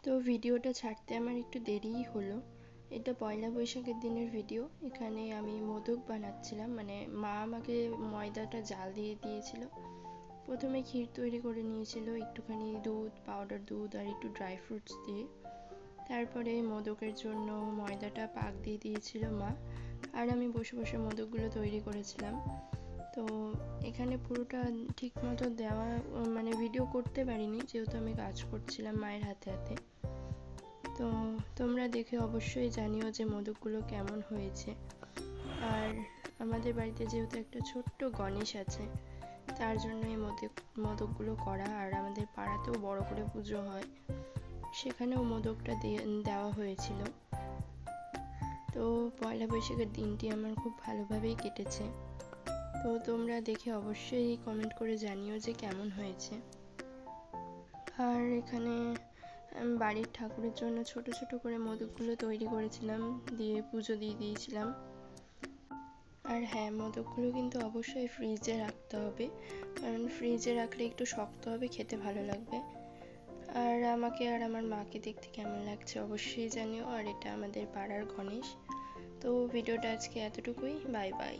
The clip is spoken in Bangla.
তো ভিডিওটা ছাড়তে আমার একটু দেরিই হলো। এটা পয়লা বৈশাখের দিনের ভিডিও। এখানে আমি মোদক বানাচ্ছিলাম, মানে মা আমাকে ময়দাটা জাল দিয়ে দিয়েছিল। প্রথমে ক্ষীর তৈরি করে নিয়েছিল একটুখানি দুধ, পাউডার দুধ আর একটু ড্রাই ফ্রুটস দিয়ে। তারপরে মোদকের জন্য ময়দাটা পাক দিয়ে দিয়েছিল মা, আর আমি বসে বসে মোদকগুলো তৈরি করেছিলাম। তো এখানে পুরোটা ঠিক মতো দেওয়া, মানে ভিডিও করতে পারিনি যেহেতু আমি কাজ করছিলাম মায়ের হাতে হাতে। তো তোমরা দেখে অবশ্যই জানিও যে মোদকগুলো কেমন হয়েছে। আর আমাদের বাড়িতে যেহেতু একটা ছোট্ট গণেশ আছে, তার জন্য এই মোদকগুলো করা। আর আমাদের পাড়াতেও বড় করে পুজো হয়, সেখানেও মোদকটা দেওয়া হয়েছিল। তো পয়লা বৈশাখের দিনটি আমার খুব ভালোভাবেই কেটেছে। তো তোমরা দেখে অবশ্যই কমেন্ট করে জানিও যে কেমন হয়েছে। আর এখানে বাড়ির ঠাকুরের জন্য ছোট ছোট করে মোদকগুলো তৈরি করেছিলাম, দিয়ে পুজো দিয়ে দিয়েছিলাম। আর হ্যাঁ, মোদকগুলো কিন্তু অবশ্যই ফ্রিজে রাখতে হবে, কারণ ফ্রিজে রাখলে একটু শক্ত হবে, খেতে ভালো লাগবে। আর আমাকে আর আমার মাকে দেখতে কেমন লাগছে অবশ্যই জানিও। আর এটা আমাদের পাড়ার গণেশ। তো ভিডিওটা আজকে এতটুকুই, বাই বাই।